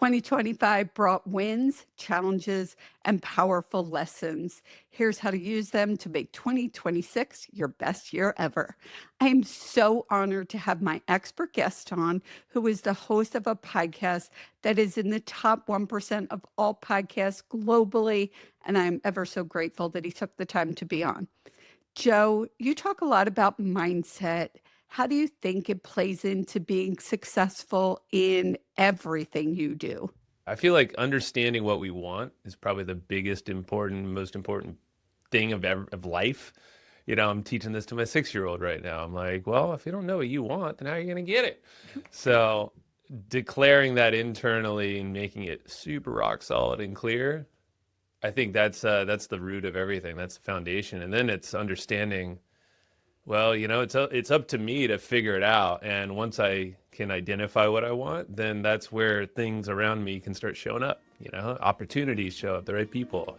2025 brought wins, challenges, and powerful lessons. Here's how to use them to make 2026 your best year ever. I am so honored to have my expert guest on, who is the host of a podcast that is in the top 1% of all podcasts globally. And I'm ever so grateful that he took the time to be on. Joe, you talk a lot about mindset. How do you think it plays into being successful in everything you do? I feel like understanding what we want is probably the biggest important, most important thing of life. I'm teaching this to my 6-year-old right now. I'm like, well, if you don't know what you want, then how are you going to get it? So declaring that internally and making it super rock solid and clear, I think that's the root of everything. That's the foundation. And then it's understanding, well, it's up to me to figure it out. And once I can identify what I want, then that's where things around me can start showing up. Opportunities show up, the right people,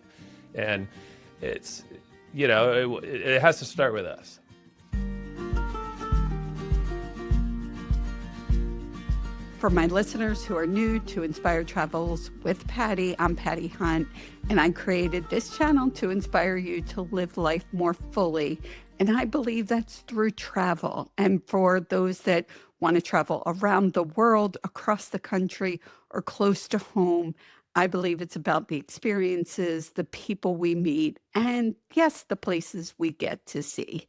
and it's it has to start with us. For my listeners who are new to Inspired Travels with Patti, I'm Patti Hunt, and I created this channel to inspire you to live life more fully. And I believe that's through travel. And for those that want to travel around the world, across the country, or close to home, I believe it's about the experiences, the people we meet, and yes, the places we get to see.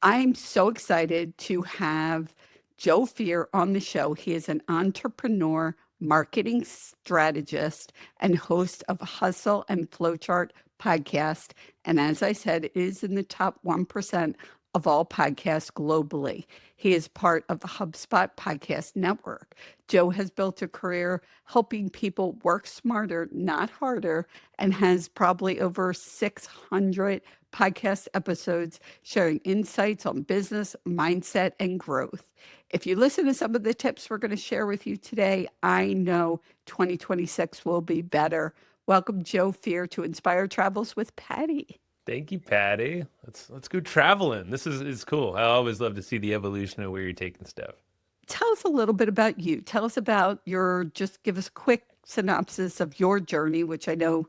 I'm so excited to have Joe Fier on the show. He is an entrepreneur, marketing strategist, and host of Hustle and Flowchart podcast. And as I said, it is in the top 1% of all podcasts globally. He is part of the HubSpot podcast network. Joe has built a career helping people work smarter, not harder, and has probably over 600 podcast episodes sharing insights on business, mindset, and growth. If you listen to some of the tips we're going to share with you today, I know 2026 will be better. Welcome, Joe Fier, to Inspire Travels with Patti. Thank you, Patty. Let's go traveling. This is cool. I always love to see the evolution of where you're taking stuff. Tell us a little bit about you. Tell us about just give us a quick synopsis of your journey, which I know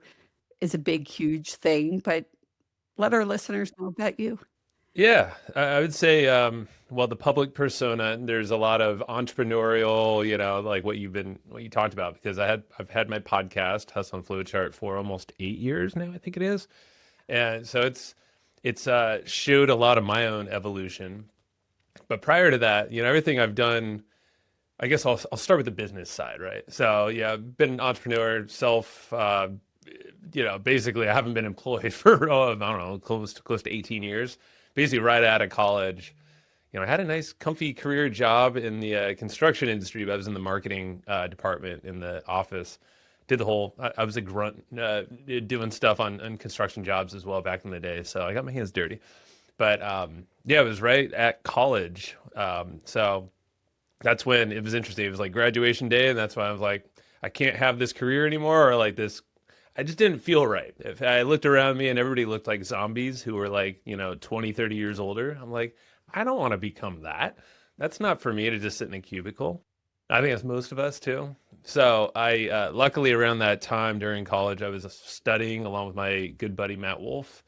is a big, huge thing, but let our listeners know about you. Yeah, I would say, well, the public persona, there's a lot of entrepreneurial, like what you talked about, because I've had my podcast, Hustle and Flowchart, for almost 8 years now, I think it is. And so it's showed a lot of my own evolution. But prior to that, everything I've done, I guess I'll start with the business side, right? So yeah, I've been an entrepreneur, basically I haven't been employed for, I don't know, close to 18 years. Basically right out of college. I had a nice comfy career job in the construction industry, but I was in the marketing department in the office. Did the whole, I was a grunt doing stuff on construction jobs as well back in the day. So I got my hands dirty. But yeah, it was right at college. So that's when it was interesting. It was like graduation day. And that's why I was like, I can't have this career anymore, or like this. I just didn't feel right. If I looked around me and everybody looked like zombies who were like, 20, 30 years older, I'm like, I don't want to become that. That's not for me to just sit in a cubicle. I think that's most of us too. So I, luckily around that time during college, I was studying along with my good buddy, Matt Wolf.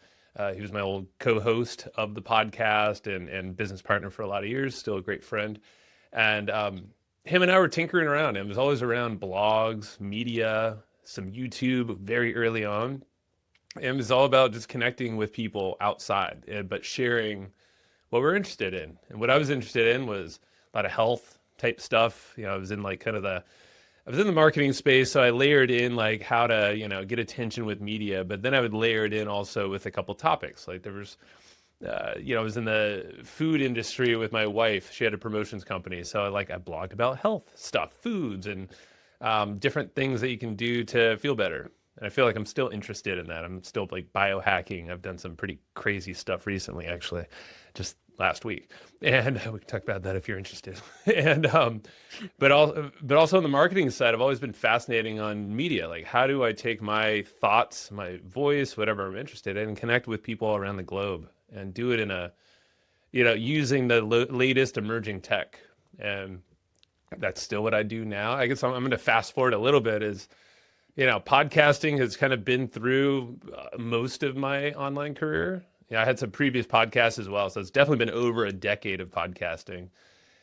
He was my old co-host of the podcast and business partner for a lot of years, still a great friend. And him and I were tinkering around. It was always around blogs, media, some YouTube very early on. And it was all about just connecting with people outside, but sharing what we're interested in. And what I was interested in was a lot of health type stuff. I was in like I was in the marketing space, so I layered in like how to, get attention with media, but then I would layer it in also with a couple topics. Like there was, I was in the food industry with my wife. She had a promotions company. So I blogged about health stuff, foods, and different things that you can do to feel better. And I feel like I'm still interested in that. I'm still like biohacking. I've done some pretty crazy stuff recently, actually, just last week. And we can talk about that if you're interested. And but also on the marketing side, I've always been fascinating on media. Like, how do I take my thoughts, my voice, whatever I'm interested in, and connect with people around the globe and do it in a, using the latest emerging tech. And That's still what I do now. I guess I'm going to fast forward a little bit is, podcasting has kind of been through most of my online career. Yeah, I had some previous podcasts as well. So it's definitely been over a decade of podcasting.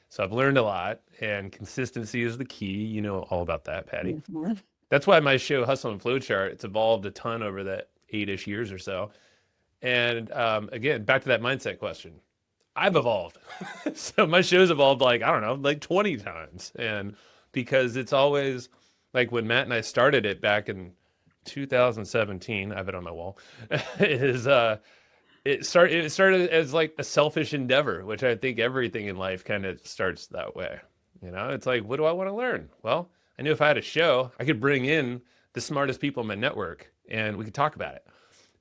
So I've learned a lot, and consistency is the key. You know all about that, Patty. Mhm. That's why my show, Hustle and Flowchart, it's evolved a ton over that 8-ish years or so. And again, back to that mindset question. I've evolved. So my show's evolved like, I don't know, like 20 times. And because it's always like when Matt and I started it back in 2017, I have it on my wall, is it started as like a selfish endeavor, which I think everything in life kind of starts that way. It's like, what do I want to learn? Well, I knew if I had a show, I could bring in the smartest people in my network and we could talk about it.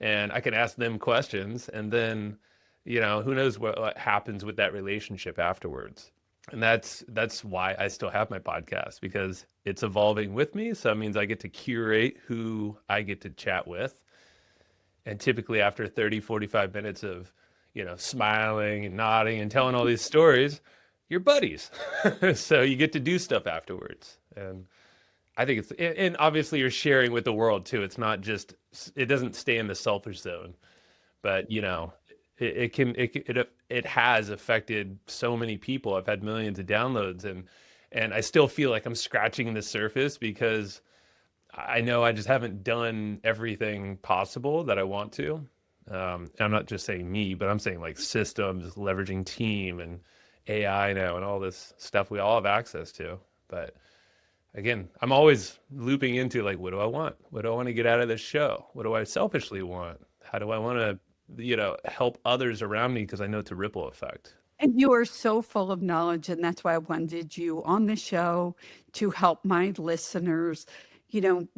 And I could ask them questions, and then, who knows what happens with that relationship afterwards. And that's why I still have my podcast, because it's evolving with me. So it means I get to curate who I get to chat with. And typically after 30, 45 minutes of, smiling and nodding and telling all these stories, you're buddies. So you get to do stuff afterwards. And I think and obviously you're sharing with the world too. It's not just, it doesn't stay in the selfish zone, but it has affected so many people. I've had millions of downloads, and I still feel like I'm scratching the surface, because I know I just haven't done everything possible that I want to. I'm not just saying me, but I'm saying like systems, leveraging team and AI now and all this stuff we all have access to. But again, I'm always looping into like, what do I want? What do I want to get out of this show? What do I selfishly want? How do I want to, help others around me? Because I know it's a ripple effect. And you are so full of knowledge, and that's why I wanted you on the show to help my listeners. You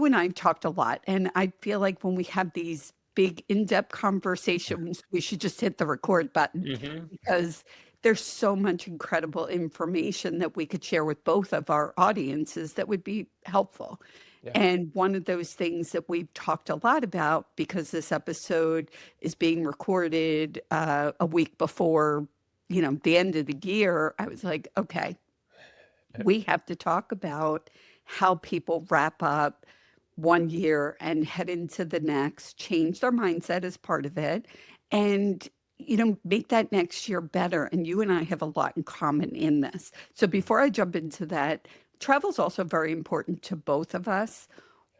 and I have talked a lot, and I feel like when we have these big, in-depth conversations, we should just hit the record button, Hmm. because there's so much incredible information that we could share with both of our audiences that would be helpful. Yeah. And one of those things that we've talked a lot about, because this episode is being recorded a week before, the end of the year, I was like, okay, we have to talk about how people wrap up one year and head into the next, change their mindset as part of it, and make that next year better. And you and I have a lot in common in this. So before I jump into that, travel is also very important to both of us.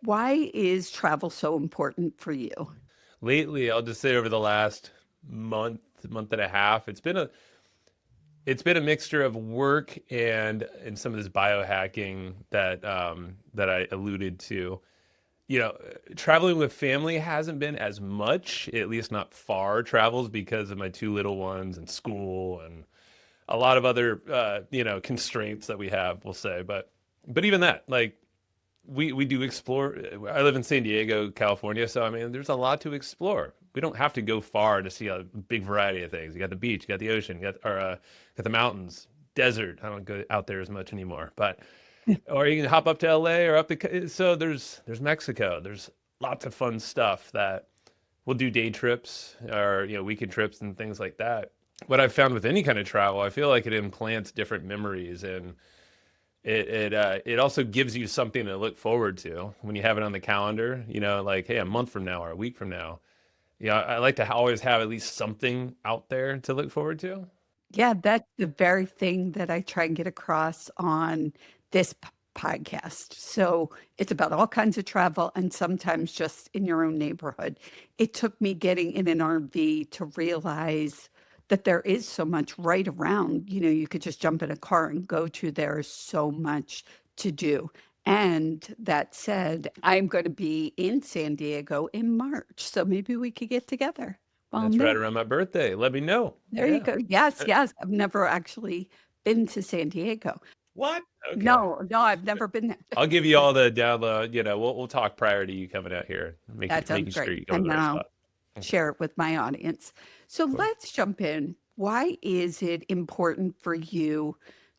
Why is travel so important for you? Lately, I'll just say over the last month and a half, it's been a mixture of work and some of this biohacking that I alluded to. Traveling with family hasn't been as much, at least not far travels, because of my two little ones and school and a lot of other constraints that we have, we'll say. But even that, like, we do explore. I live in San Diego, California, so I mean, there's a lot to explore. We don't have to go far to see a big variety of things. You got the beach, you got the ocean, got the mountains, desert. I don't go out there as much anymore, but or you can hop up to LA or so there's Mexico. There's lots of fun stuff that we'll do, day trips or weekend trips and things like that. What I've found with any kind of travel, I feel like it implants different memories, and it also gives you something to look forward to when you have it on the calendar. Like, hey, a month from now or a week from now. I like to always have at least something out there to look forward to. Yeah, that's the very thing that I try and get across on this podcast. So it's about all kinds of travel and sometimes just in your own neighborhood. It took me getting in an RV to realize that there is so much right around. You could just jump in a car and go to. There is so much to do. And that said, I'm going to be in San Diego in March. So maybe we could get together while I'm That's right there. around my birthday. Let me know. There you Yeah. go. Yes, yes. I've never actually been to San Diego. What? Okay. No, no, I've never been there. I'll give you all the download. We'll talk prior to you coming out here, That sounds making great. sure you go to And the then right I'll spot. Okay, share it with my audience. So cool. let's jump in. Why is it important for you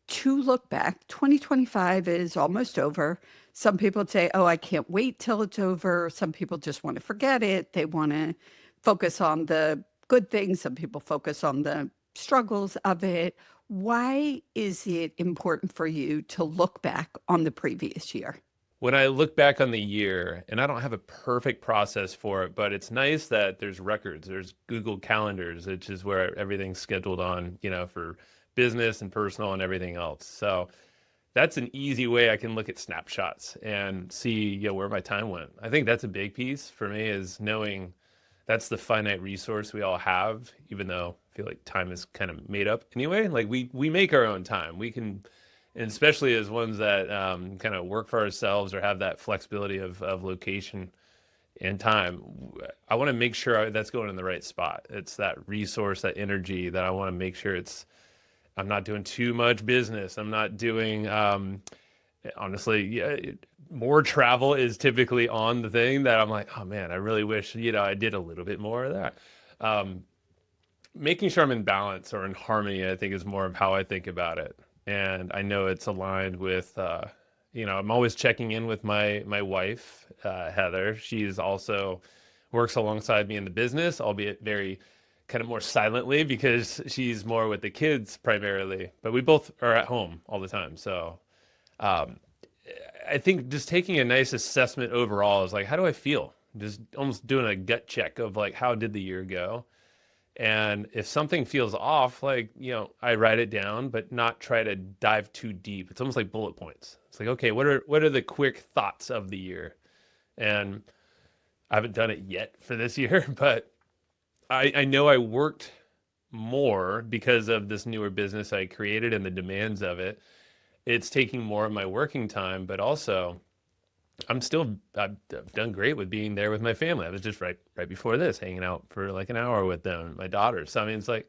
to look back? 2025 is almost over. Some people say, oh, I can't wait till it's over. Some people just want to forget it. They want to focus on the good things. Some people focus on the struggles of it. Why is it important for you to look back on the previous year? When I look back on the year, and I don't have a perfect process for it, but it's nice that there's records, there's Google Calendars, which is where everything's scheduled on, for business and personal and everything else. So that's an easy way I can look at snapshots and see, where my time went. I think that's a big piece for me is knowing that's the finite resource we all have, even though I feel like time is kind of made up anyway. Like we make our own time. We can, and especially as ones that kind of work for ourselves or have that flexibility of location and time. I want to make sure that's going in the right spot. It's that resource, that energy that I want to make sure I'm not doing too much business. I'm not doing, honestly, yeah, more travel is typically on the thing that I'm like, oh man, I really wish, I did a little bit more of that. Um, Making sure I'm in balance or in harmony, I think is more of how I think about it. And I know it's aligned with, I'm always checking in with my wife, Heather. She's also works alongside me in the business, albeit very kind of more silently because she's more with the kids primarily, but we both are at home all the time. So um, I think just taking a nice assessment overall is like, how do I feel? Just almost doing a gut check of like, how did the year go? And if something feels off, like, I write it down, but not try to dive too deep. It's almost like bullet points. It's like, okay, what are the quick thoughts of the year? And I haven't done it yet for this year, but I know I worked more because of this newer business I created and the demands of it. It's taking more of my working time, but also I've done great with being there with my family. I was just right before this hanging out for like an hour with them, my daughters. So I mean, it's like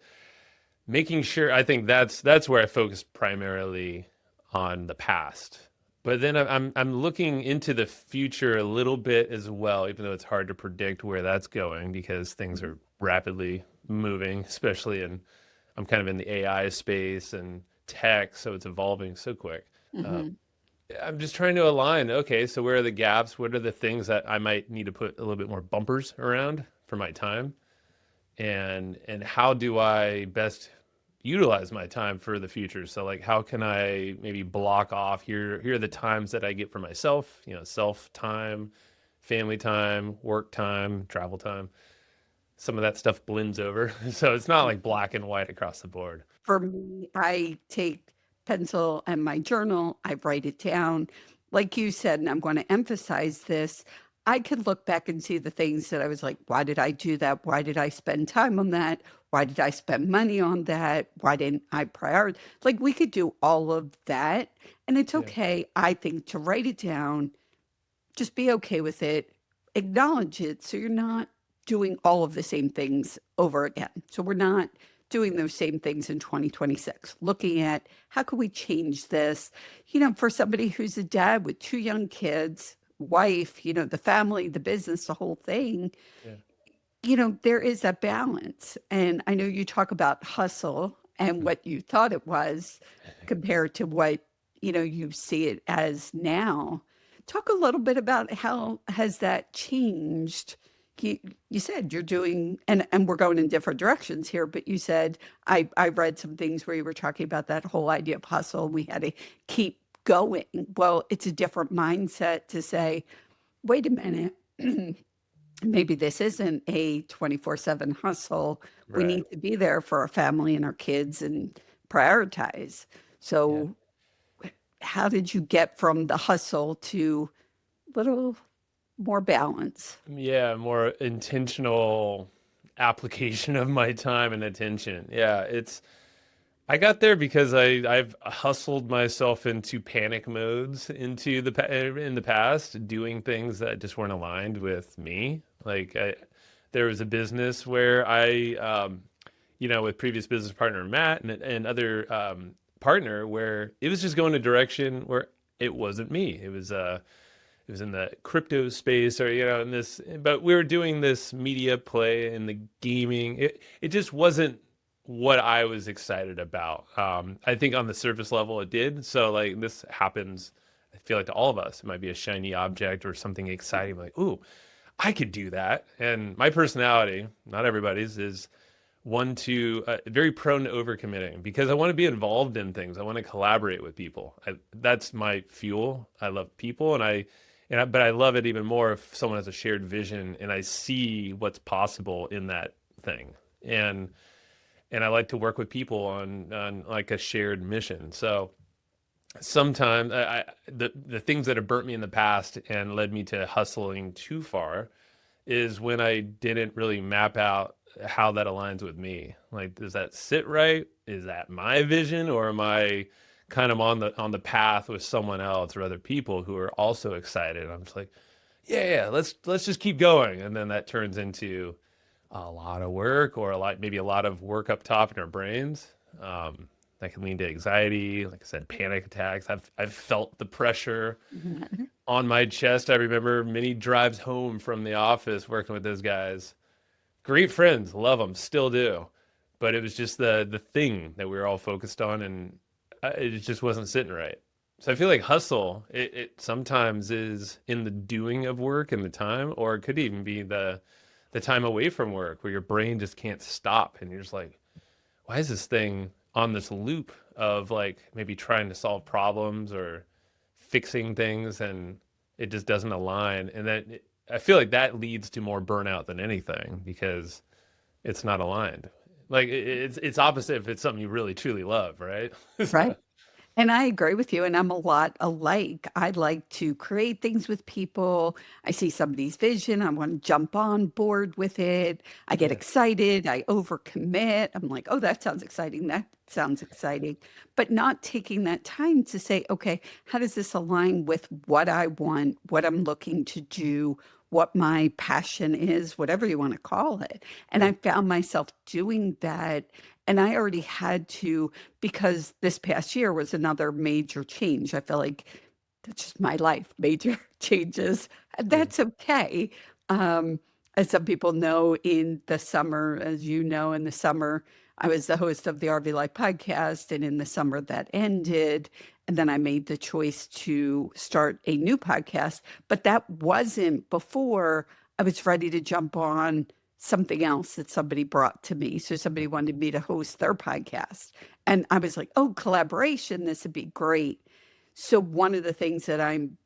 making sure. I think that's where I focus primarily on the past. But then I'm looking into the future a little bit as well, even though it's hard to predict where that's going because things are rapidly moving, especially I'm kind of in the AI space and tech, so it's evolving so quick. Uh, Mhm. I'm just trying to align. Okay, so where are the gaps? What are the things that I might need to put a little bit more bumpers around for my time? And how do I best utilize my time for the future? So like how can I maybe block off here are the times that I get for myself, self time, family time, work time, travel time. Some of that stuff blends over. So it's not like black and white across the board. For me, I take pencil and my journal, I write it down. Like you said, and I'm going to emphasize this, I could look back and see the things that I was like, why did I do that? Why did I spend time on that? Why did I spend money on that? Why didn't I prioritize? Like we could do all of that. And it's Yeah. okay, I think, to write it down, just be okay with it, acknowledge it so you're not doing all of the same things over again. So we're not doing those same things in 2026, looking at how can we change this, for somebody who's a dad with two young kids, wife, the family, the business, the whole thing, Yeah. there is a balance. And I know you talk about hustle and what you thought it was compared to what, you see it as now. Talk a little bit about how has that changed? You, you said you're doing, and we're going in different directions here, but you said, I read some things where you were talking about that whole idea of hustle. We had to keep going. Well, it's a different mindset to say, wait a minute. Maybe this isn't a 24/7 hustle. We Right. need to be there for our family and our kids and prioritize. Yeah. So, how did you get from the hustle to little more balance? Yeah, more intentional application of my time and attention. Yeah, I got there because I've hustled myself into panic modes in the past, doing things that just weren't aligned with me. There was a business where with previous business partner Matt and other partner where it was just going a direction where it wasn't me. It was in the crypto space or in this, but we were doing this media play in the gaming. It just wasn't what I was excited about. I think on the surface level it did. So like this happens, I feel like to all of us, it might be a shiny object or something exciting like, ooh, I could do that. And my personality, not everybody's, is one to very prone to overcommitting because I want to be involved in things. I want to collaborate with people. That's my fuel. I love people, but I love it even more if someone has a shared vision and I see what's possible in that thing. And I like to work with people on like a shared mission. So sometimes the things that have burnt me in the past and led me to hustling too far is when I didn't really map out how that aligns with me. Like, does that sit right? Is that my vision, or am I kind of on the path with someone else or other people who are also excited? I'm just like, yeah, let's just keep going, and then that turns into a lot of work, or maybe a lot of work up top in our brains. That can lead to anxiety, like I said, panic attacks. I've felt the pressure Mhm. on my chest. I remember many drives home from the office working with those guys. Great friends, love them, still do. But it was just the thing that we were all focused on, and it just wasn't sitting right. So I feel like hustle, it sometimes is in the doing of work and the time, or it could even be the time away from work where your brain just can't stop, and you're just like, why is this thing on this loop of like maybe trying to solve problems or fixing things, and it just doesn't align. And then I feel like that leads to more burnout than anything because it's not aligned. Like it's opposite if it's something you really truly love, right? Right. And I agree with you, and I'm a lot alike. I like to create things with people. I see somebody's vision, I want to jump on board with it. I get Yeah. excited, I overcommit. I'm like, oh, that sounds exciting. That sounds exciting. But not taking that time to say, okay, how does this align with what I want, what I'm looking to do, what my passion is, whatever you want to call it. And Yeah. I found myself doing that. And I already had to because this past year was another major change. I feel like that's just my life, major changes. And Yeah. that's okay. Um, as some people know, in the summer, as you know, in the summer, I was the host of the RV Life podcast. And in the summer that ended, and then I made the choice to start a new podcast. But that wasn't before I was ready to jump on something else that somebody brought to me. So somebody wanted me to host their podcast. And I was like, oh, collaboration, this would be great. So one of the things that I'm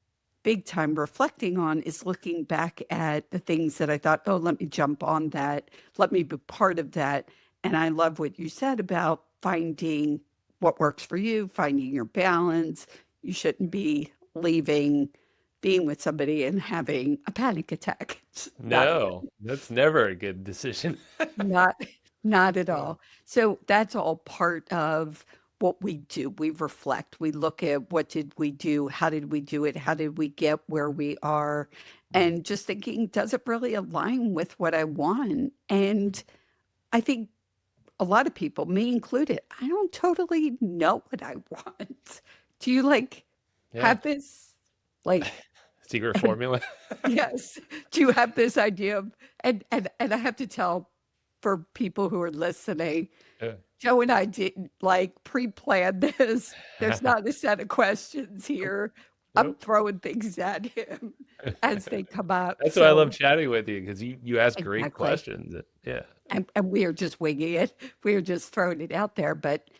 big time reflecting on is looking back at the things that I thought, oh, let me jump on that. Let me be part of that. And I love what you said about finding what works for you, finding your balance. You shouldn't be leaving, being with somebody and having a panic attack. It's not No, that's never a good decision. not not at Yeah. all. So that's all part of what we do. We reflect. We look at what did we do? How did we do it? How did we get where we are? Mm. And just thinking, does it really align with what I want? And I think a lot of people, me included, I don't totally know what I want. Do you like Yeah. have this like Secret formula. yes. Do you have this idea of and I have to tell for people who are listening, Yeah. Joe and I didn't like pre-plan this. There's not a set of questions Nope. here. I'm Nope. throwing things at him as they come up. That's why I love So chatting with you because you ask great exactly. questions. Yeah. And we are just winging it. We're just throwing it out there. But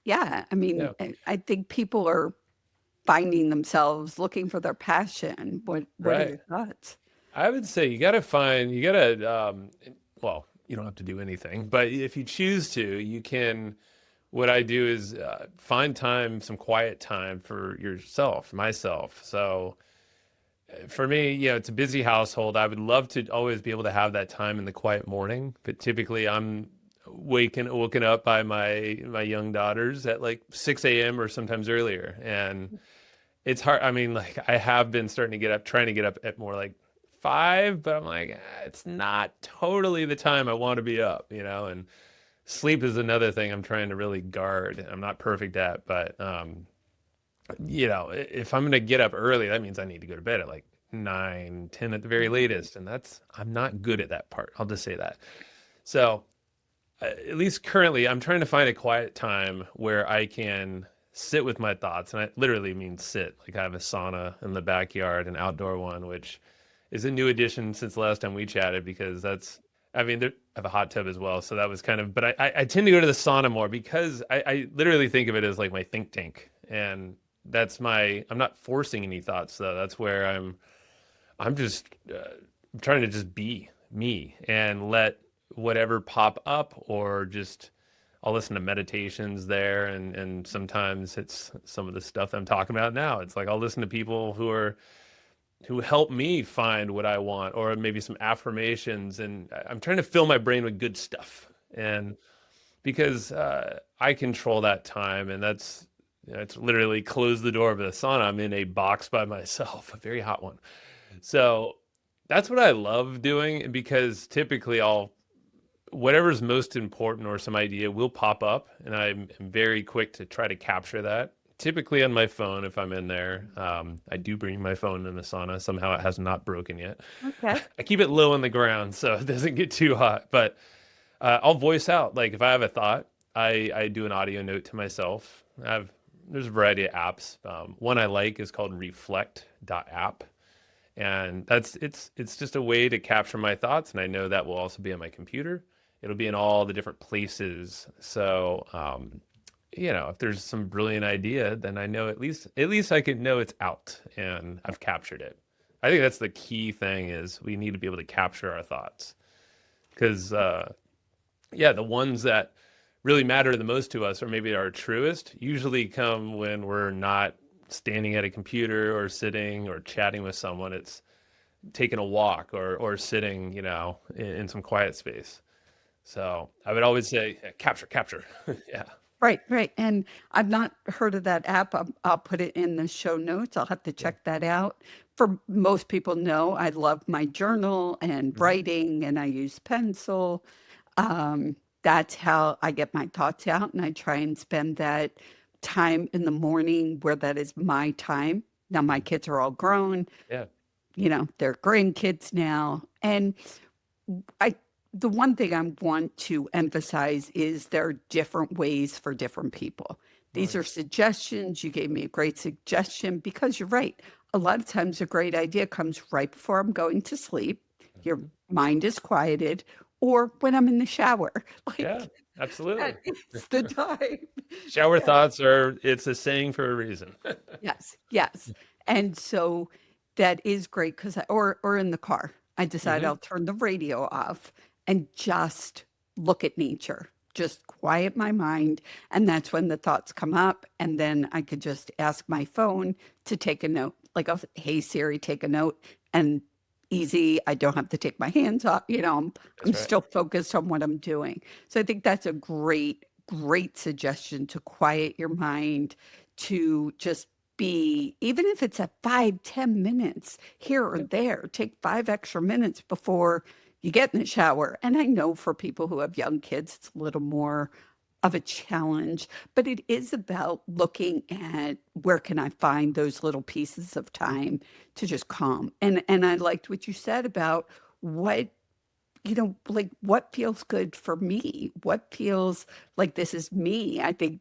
yeah, I mean, Yeah. I think people are finding themselves looking for their passion. What are Right. your thoughts? I would say well, you don't have to do anything, but if you choose to, you can. What I do is find time, some quiet time for yourself, myself. So for me, it's a busy household. I would love to always be able to have that time in the quiet morning, but typically I'm woken up by my young daughters at like 6 a.m. or sometimes earlier, and it's hard. I mean, like I have been starting to get up, trying to get up at more like 5, but I'm like, it's not totally the time I want to be up, and sleep is another thing I'm trying to really guard. I'm not perfect at, but if I'm going to get up early, that means I need to go to bed at like 9, 10 at the very latest, and I'm not good at that part. I'll just say that. So, at least currently, I'm trying to find a quiet time where I can sit with my thoughts, and I literally mean sit. Like I have a sauna in the backyard, an outdoor one, which is a new addition since the last time we chatted because I mean, I have a hot tub as well, so that was kind of. But I tend to go to the sauna more because I literally think of it as like my think tank, and that's my. I'm not forcing any thoughts though. That's where I'm just trying to just be me and let whatever pop up, or just I'll listen to meditations there, and sometimes it's some of the stuff I'm talking about now. It's like I'll listen to people who help me find what I want, or maybe some affirmations, and I'm trying to fill my brain with good stuff, and because I control that time, and that's it's literally close the door of the sauna. I'm in a box by myself, a very hot one. So that's what I love doing, because typically I'll whatever's most important or some idea will pop up, and I'm very quick to try to capture that. Typically on my phone, if I'm in there, I do bring my phone in the sauna. Somehow it has not broken yet. Okay. I keep it low on the ground so it doesn't get too hot. But I'll voice out. Like if I have a thought, I do an audio note to myself. There's a variety of apps. One I like is called Reflect.app, and it's just a way to capture my thoughts, and I know that will also be on my computer. It'll be in all the different places. So if there's some brilliant idea, then I know at least I can know it's out and I've captured it. I think that's the key thing, is we need to be able to capture our thoughts, because the ones that really matter the most to us, or maybe our truest, usually come when we're not standing at a computer or sitting or chatting with someone. It's taking a walk, or sitting, in some quiet space. So I would always say, yeah, capture, capture. Yeah. Right, right. And I've not heard of that app. I'll put it in the show notes. I'll have to Yeah. check that out. For most people know, I love my journal and Mhm. writing, and I use pencil. Um, that's how I get my thoughts out, and I try and spend that time in the morning where that is my time. Now my Mhm. kids are all grown, Yeah. they're grandkids now, and I the one thing I want to emphasize is there are different ways for different people. Oh, These yeah. are suggestions. You gave me a great suggestion because you're right. A lot of times a great idea comes right before I'm going to sleep. Your Mhm. mind is quieted, or when I'm in the shower. Yeah, Like that absolutely. is the time. Shower Yeah. thoughts it's a saying for a reason. Yes, yes. And so that is great because or in the car, I decide Hmm. I'll turn the radio off and just look at nature, just quiet my mind. And that's when the thoughts come up. And then I could just ask my phone to take a note, like, hey, Siri, take a note. And easy, I don't have to take my hands off. I'm That's right. still focused on what I'm doing. So I think that's a great, great suggestion to quiet your mind, to just be, even if it's a 5, 10 minutes here or Yeah. there, take 5 extra minutes before you get in the shower. And I know for people who have young kids, it's a little more of a challenge, but it is about looking at where can I find those little pieces of time to just calm. And I liked what you said about what like what feels good for me, what feels like this is me. I think,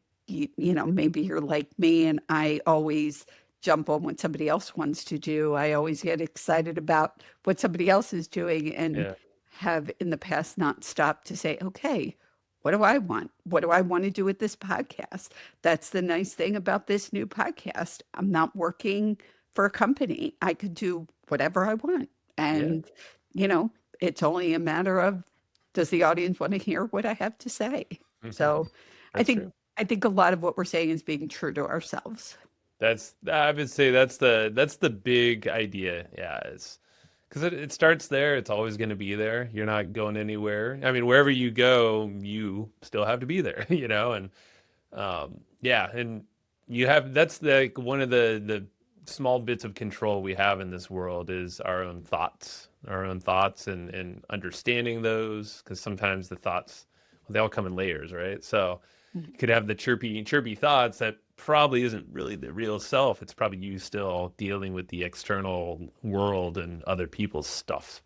maybe you're like me, and I always jump on what somebody else wants to do. I always get excited about what somebody else is doing, and Yeah. have in the past not stopped to say, okay, what do I want? What do I want to do with this podcast? That's the nice thing about this new podcast. I'm not working for a company. I could do whatever I want. Yeah. And, you know, it's only a matter of, does the audience want to hear what I have to say? Hmm. So I That's think true. I think a lot of what we're saying is being true to ourselves. I would say that's the big idea. Yeah, it's because it starts there. It's always going to be there. You're not going anywhere. I mean, wherever you go, you still have to be there. And yeah, and you have that's one of the small bits of control we have in this world is our own thoughts, and understanding those, because sometimes the thoughts, well, they all come in layers, right? So you could have the chirpy thoughts that probably isn't really the real self. It's probably you still dealing with the external world and other people's stuff.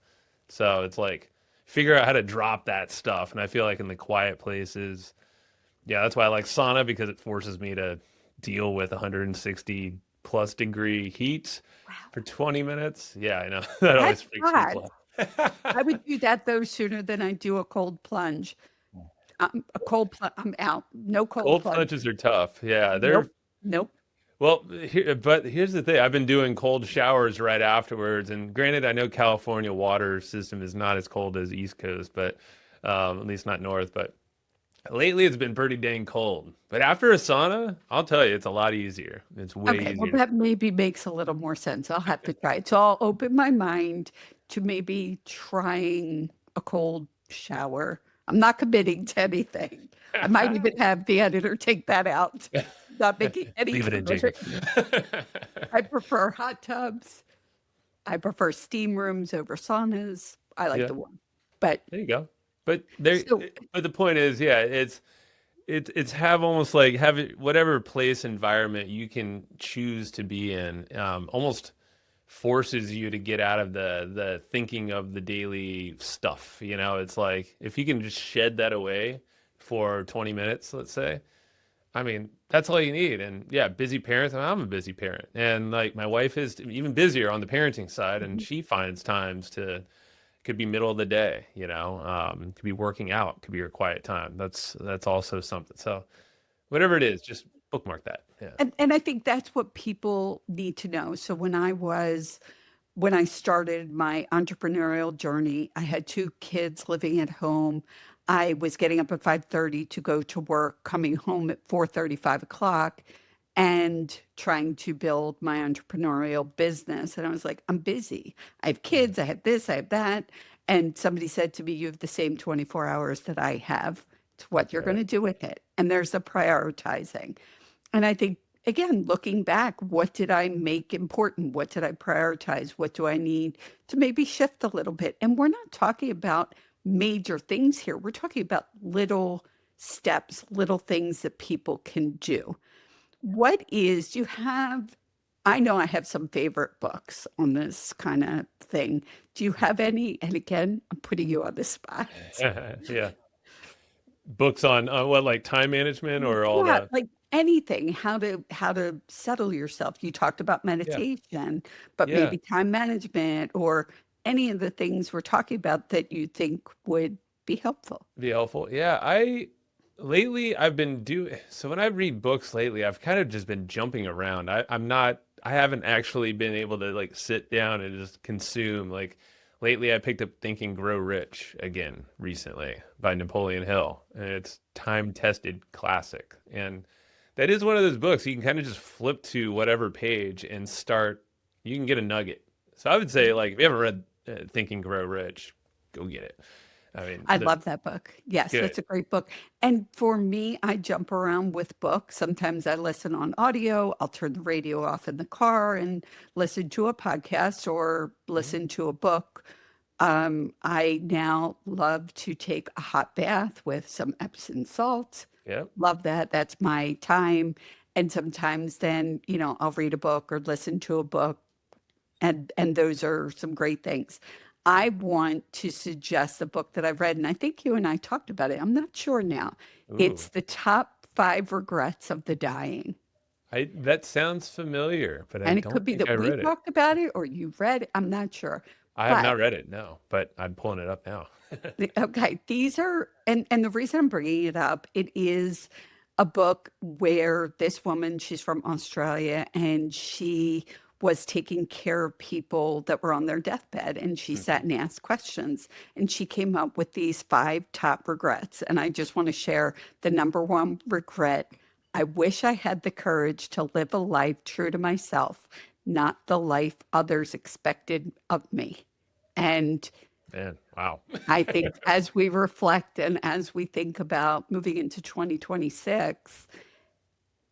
So it's like figure out how to drop that stuff. And I feel like in the quiet places, yeah, that's why I like sauna, because it forces me to deal with 160 plus degree heat Wow, for 20 minutes. Yeah, I know. That that's always freaks hot. people out. I would do that though sooner than I do a cold plunge. I'm out. No cold Cold plunge. plunges are tough. Yeah, they're Nope. Nope. well, but here's the thing. I've been doing cold showers right afterwards, and granted, I know California water system is not as cold as East Coast, but at least not North. But lately, it's been pretty dang cold. But after a sauna, I'll tell you, it's a lot easier. It's way Okay, well, easier. that maybe makes a little more sense. I'll have to try it. So I'll open my mind to maybe trying a cold shower. I'm not committing to anything. I might even have the editor take that out. Not making any Leave it in, Jacob. commitment. I prefer hot tubs. I prefer steam rooms over saunas. I like Yeah, the warm. But there you go. But there, so but the point is, yeah, it's have almost like have it whatever place environment you can choose to be in, almost forces you to get out of the thinking of the daily stuff. It's like if you can just shed that away for 20 minutes, let's say. I mean, that's all you need. And yeah, busy parents. I'm a busy parent, and like my wife is even busier on the parenting side, and she finds times to could be middle of the day, could be working out, could be your quiet time. That's also something. So whatever it is, just bookmark that. Yeah. and I think that's what people need to know. So when I started my entrepreneurial journey, I had two kids living at home. I was getting up at 5:30 to go to work, coming home at 4:30, 5 o'clock, and trying to build my entrepreneurial business. And I was like, I'm busy. I have kids, I have this, I have that. And somebody said to me, you have the same 24 hours that I have. It's what That's you're going right. to do with it. And there's a prioritizing. And I think, again, looking back, what did I make important? What did I prioritize? What do I need to maybe shift a little bit? And we're not talking about major things here. We're talking about little steps, little things that people can do. Do you have, I know I have some favorite books on this kind of thing. Do you have any? And again, I'm putting you on the spot. Yeah. Books on what, like time management or all Yeah, the like anything, how to settle yourself. You talked about yeah. meditation, but Yeah. maybe time management or any of the things we're talking about that you think would be helpful. Be helpful. Yeah, lately I've been doing so when I read books lately, I've kind of just been jumping around. I haven't actually been able to like sit down and just consume. Like lately I picked up Think and Grow Rich again recently by Napoleon Hill, and it's time-tested classic. And that is one of those books you can kind of just flip to whatever page and start, you can get a nugget. So I would say like if you haven't read Think and Grow Rich, go get it. I mean, I love that book. Yes, good. that's a great book. And for me, I jump around with books. Sometimes I listen on audio. I'll turn the radio off in the car and listen to a podcast or Mhm. listen to a book. I now love to take a hot bath with some Epsom salt. Yep. Love that. That's my time. And sometimes then, I'll read a book or listen to a book and those are some great things. I want to suggest a book that I've read, and I think you and I talked about it. I'm not sure now. It's Ooh, The Top Five Regrets of the Dying. I that sounds familiar, but I And it could don't be think I that we read it. talked about it or you read it. I'm not sure. I have But not read it, no, but I'm pulling it up now. okay, these are, and the reason I'm bringing it up, it is a book where this woman, she's from Australia, and she was taking care of people that were on their deathbed, and she Mhm. sat and asked questions, and she came up with these five top regrets. And I just want to share the number one regret. I wish I had the courage to live a life true to myself, not the life others expected of me. And Man, wow. I think as we reflect and as we think about moving into 2026,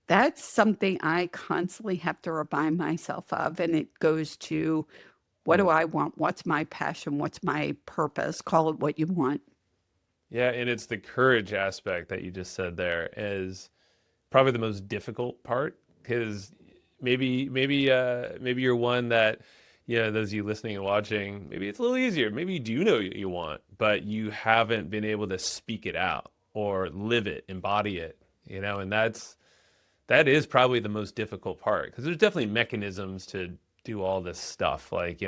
that's something I constantly have to remind myself of. And it goes to what do Mm. I want? What's my passion? What's my purpose? Call it what you want. Yeah, and it's the courage aspect that you just said there is probably the most difficult part because maybe you're one that those of you listening and watching, maybe it's a little easier. Maybe you do know what you want, but you haven't been able to speak it out or live it, embody it, and that is probably the most difficult part because there's definitely mechanisms to do all this stuff, like,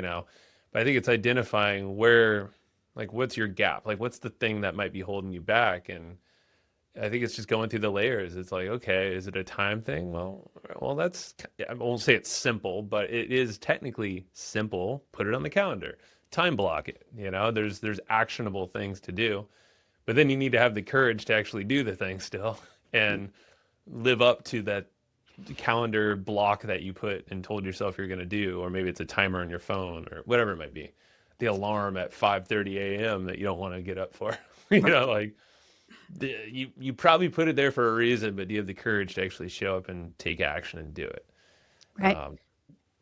But I think it's identifying where, like, what's your gap? Like, what's the thing that might be holding you back? And I think it's just going through the layers. It's like, okay, is it a time thing? Well, that's, I won't say it's simple, but it is technically simple. Put it on the calendar, time block it. There's actionable things to do, but then you need to have the courage to actually do the thing still and live up to that calendar block that you put and told yourself you're going to do, or maybe it's a timer on your phone or whatever it might be. The alarm at 5:30 a.m. that you don't want to get up for. Like you probably put it there for a reason, but do you have the courage to actually show up and take action and do it? Right.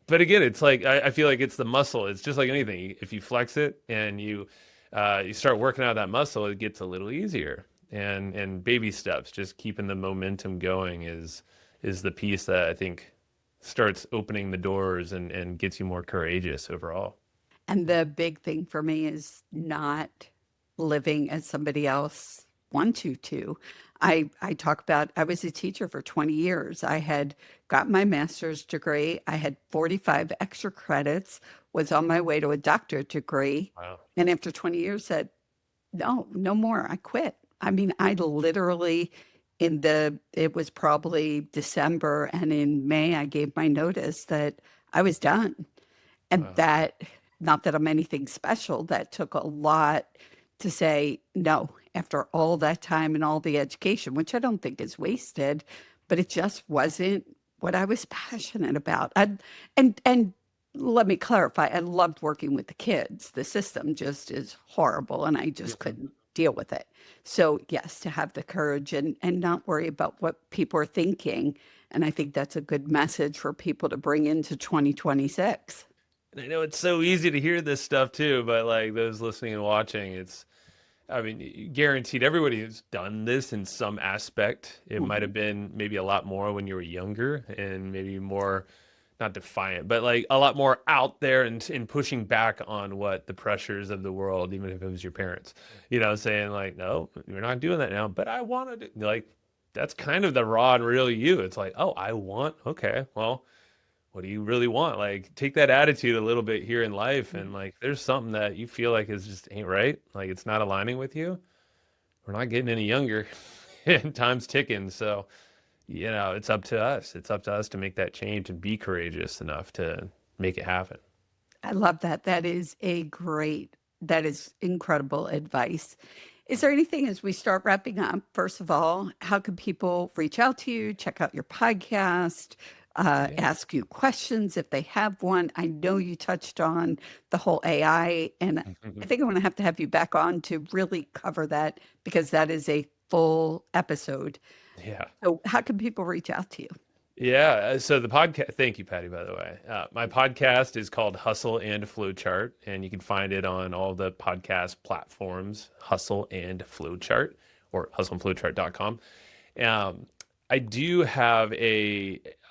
But again, it's like I feel like it's the muscle. It's just like anything. If you flex it and you start working out that muscle, it gets a little easier. And baby steps, just keeping the momentum going is the piece that I think starts opening the doors and gets you more courageous overall. And the big thing for me is not living as somebody else wants you to. I talk about I was a teacher for 20 years. I had got my master's degree. I had 45 extra credits, was on my way to a doctorate degree. Wow. And after 20 years said, no, no more. I quit. I mean, I literally it was probably December, and in May, I gave my notice that I was done. And Wow. that, not that I'm anything special, that took a lot to say no after all that time and all the education, which I don't think is wasted, but it just wasn't what I was passionate about. And let me clarify, I loved working with the kids. The system just is horrible, and I just couldn't deal with it. So yes, to have the courage and not worry about what people are thinking. And I think that's a good message for people to bring into 2026. And I know it's so easy to hear this stuff too, but like those listening and watching, I mean, guaranteed everybody has done this in some aspect. It might have been maybe a lot more when you were younger and maybe more, not defiant, but like a lot more out there and in pushing back on what the pressures of the world, even if it was your parents, saying like, no, you're not doing that now, but I wanted it. Like, that's kind of the raw and real you. It's like, oh, okay, well, what do you really want? Like, take that attitude a little bit here in life, and like, there's something that you feel like is just ain't right. Like, it's not aligning with you. We're not getting any younger, and time's ticking. So, it's up to us. It's up to us to make that change and be courageous enough to make it happen. I love that. That is incredible advice. Is there anything as we start wrapping up? First of all, how can people reach out to you, check out your podcast, Yeah. ask you questions if they have one? I know you touched on the whole AI, and I think I'm going to have you back on to really cover that because that is a full episode. Yeah. So, how can people reach out to you? Yeah. So the podcast, thank you, Patty, by the way. My podcast is called Hustle and Flowchart, and you can find it on all the podcast platforms, Hustle and Flowchart, or hustleandflowchart.com. Um, I do have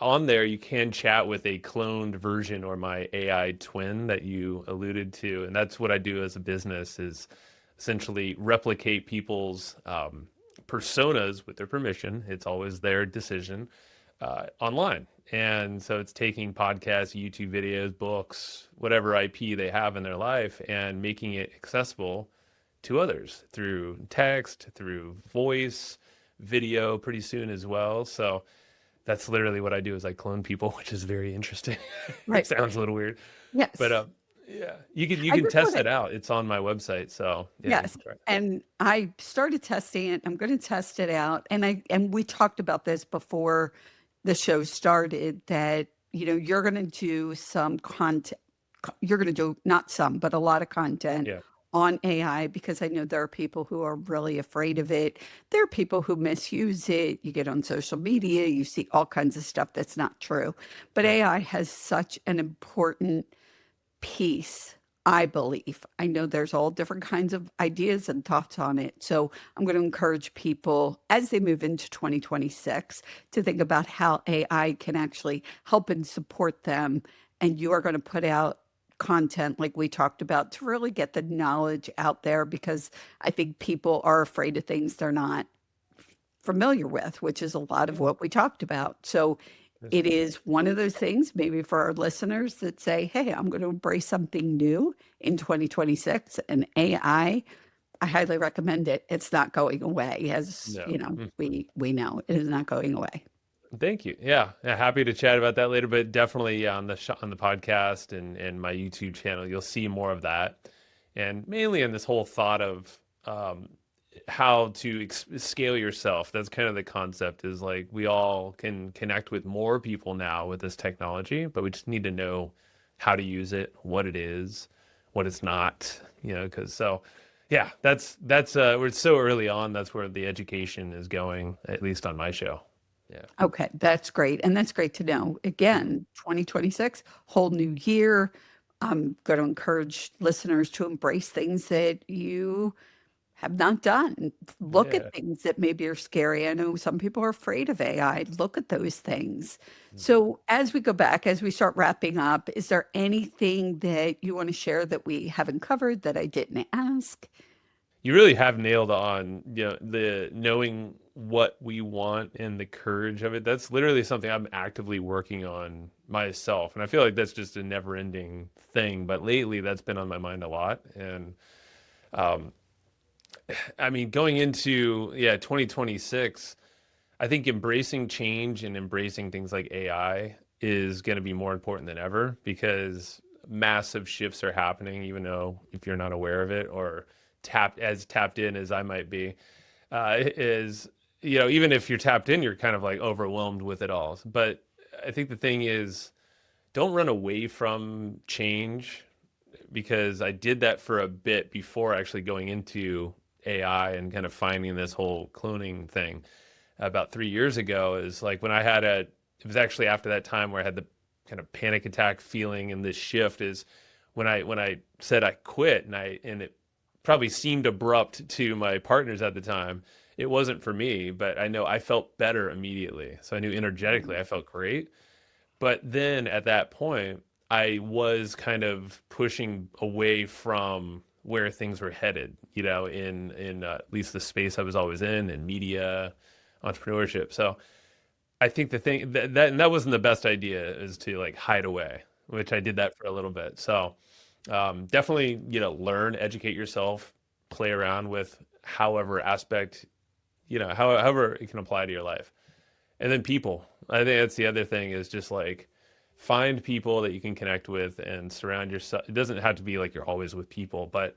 on there, you can chat with a cloned version or my AI twin that you alluded to. And that's what I do as a business is essentially replicate people's personas with their permission. It's always their decision online. And so it's taking podcasts, YouTube videos, books, whatever IP they have in their life and making it accessible to others through text, through voice, video pretty soon as well. So that's literally what I do is I clone people, which is very interesting. It Right. sounds a little weird, but Yes. yeah, you I can just test want to it out. It's on my website. So yeah, you Yes, can try it. and I started testing it. I'm going to test it out, and we talked about this before the show started that you're going to do some content. You're going to do not some, but a lot of content Yeah. on AI because I know there are people who are really afraid of it. There are people who misuse it. You get on social media, you see all kinds of stuff that's not true. But Right. AI has such an important piece, I believe. I know there's all different kinds of ideas and thoughts on it. So I'm going to encourage people as they move into 2026 to think about how AI can actually help and support them. And you are going to put out content like we talked about to really get the knowledge out there because I think people are afraid of things they're not familiar with, which is a lot of Yeah. what we talked about. So That's it cool. is one of those things, maybe for our listeners that say, hey, I'm going to embrace something new in 2026 and I highly recommend it. It's not going away, as No. you know, we know it is not going away. Thank you. Yeah. Yeah, happy to chat about that later, but definitely yeah, on the podcast and my YouTube channel, you'll see more of that, and mainly in this whole thought of um, how to scale yourself. That's kind of the concept. Is like we all can connect with more people now with this technology, but we just need to know how to use it, what it is, what it's not. Because so yeah, that's we're so early on. That's where the education is going, at least on my show. Yeah. Okay, that's great. And that's great to know. Again, 2026, whole new year. I'm going to encourage listeners to embrace things that you have not done. Look at Yeah. things that maybe are scary. I know some people are afraid of AI. Look at those things. Mhm. So, as we go back, as we start wrapping up, is there anything that you want to share that we haven't covered that I didn't ask? You really have nailed on, the knowing what we want and the courage of it. That's literally something I'm actively working on myself. And I feel like that's just a never-ending thing. But lately, that's been on my mind a lot. And um, I mean, going into, yeah, 2026, I think embracing change and embracing things like AI is going to be more important than ever because massive shifts are happening, even though if you're not aware of it or tapped in as I might be, is, even if you're tapped in, you're kind of like overwhelmed with it all. But I think the thing is, don't run away from change because I did that for a bit before actually going into AI and kind of finding this whole cloning thing about 3 years ago. Is like when I had it was actually after that time where I had the kind of panic attack feeling and this shift is when I said I quit and it probably seemed abrupt to my partners at the time. It wasn't for me, but I know I felt better immediately. So I knew energetically I felt great. But then at that point, I was kind of pushing away from where things were headed, in at least the space I was always in media, entrepreneurship. So I think the thing that wasn't the best idea is to like hide away, which I did that for a little bit. So definitely, learn, educate yourself, play around with however aspect, however it can apply to your life. And then people. I think that's the other thing is just like find people that you can connect with and surround yourself. It doesn't have to be like you're always with people, but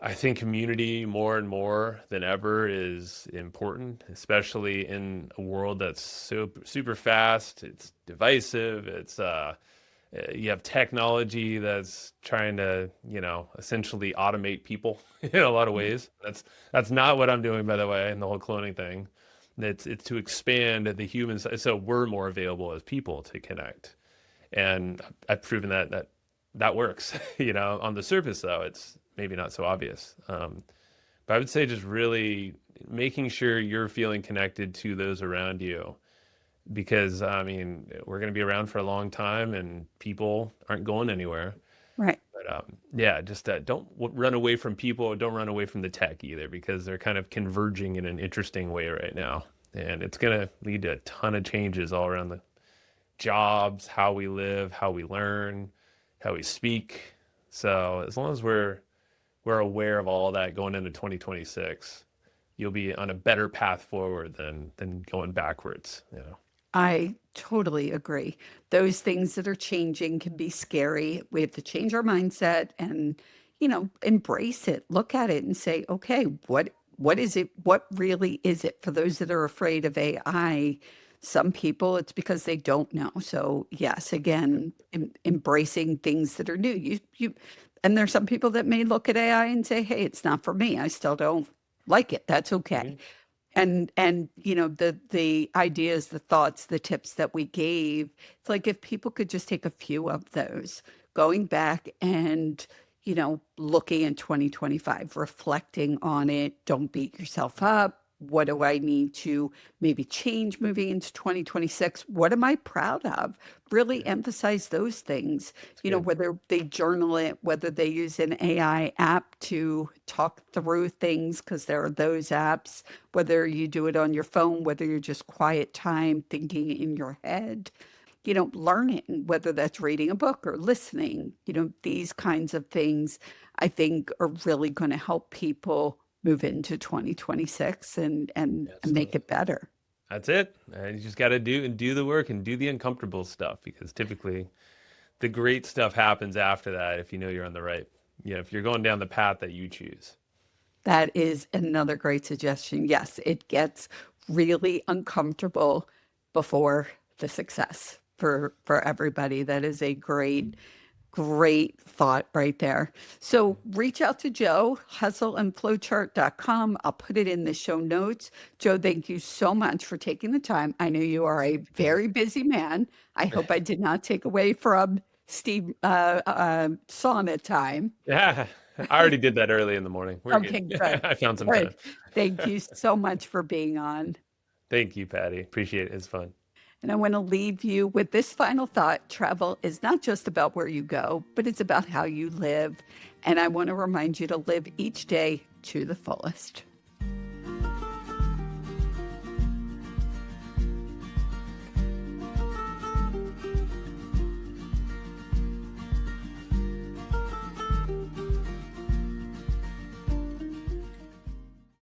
I think community more and more than ever is important, especially in a world that's so super fast. It's divisive. You have technology that's trying to, essentially automate people in a lot of ways. That's not what I'm doing, by the way, in the whole cloning thing. It's to expand the human side, so we're more available as people to connect. And I've proven that works. On the surface, though, it's maybe not so obvious. But I would say just really making sure you're feeling connected to those around you because I mean we're going to be around for a long time and people aren't going anywhere. Right. But yeah, just don't run away from people. Don't run away from the tech either because they're kind of converging in an interesting way right now, and it's going to lead to a ton of changes all around the jobs, how we live, how we learn, how we speak. So as long as we're aware of all of that going into 2026, you'll be on a better path forward than going backwards. I totally agree. Those things that are changing can be scary. We have to change our mindset and, embrace it. Look at it and say, okay, what is it? What really is it? For those that are afraid of AI, some people it's because they don't know. So yes, again, embracing things that are new. And there's some people that may look at AI and say, hey, it's not for me. I still don't like it. That's okay. Mhm. And the ideas, the thoughts, the tips that we gave, it's like if people could just take a few of those, going back and looking in 2025, reflecting on it, don't beat yourself up, What do I need to maybe change moving into 2026? What am I proud of? Really emphasize those things, It's good. whether they journal it, whether they use an AI app to talk through things, because there are those apps, whether you do it on your phone, whether you're just quiet time thinking in your head, learning, whether that's reading a book or listening, these kinds of things I think are really going to help people move into 2026 and make Absolutely. it better. That's it. You just got to do the work and do the uncomfortable stuff, because typically the great stuff happens after that if you know you're on the right, if you're going down the path that you choose. That is another great suggestion. Yes, it gets really uncomfortable before the success for everybody. That is a great thought right there. So reach out to Joe, hustleandflowchart.com. I'll put it in the show notes. Joe, thank you so much for taking the time. I know you are a very busy man. I hope I did not take away from Steve sauna time. Yeah, I already did that early in the morning. We're good. Okay, good. I found some time. Good. Thank you so much for being on. Thank you, Patty. Appreciate it. It's fun. And I want to leave you with this final thought. Travel is not just about where you go, but it's about how you live. And I want to remind you to live each day to the fullest.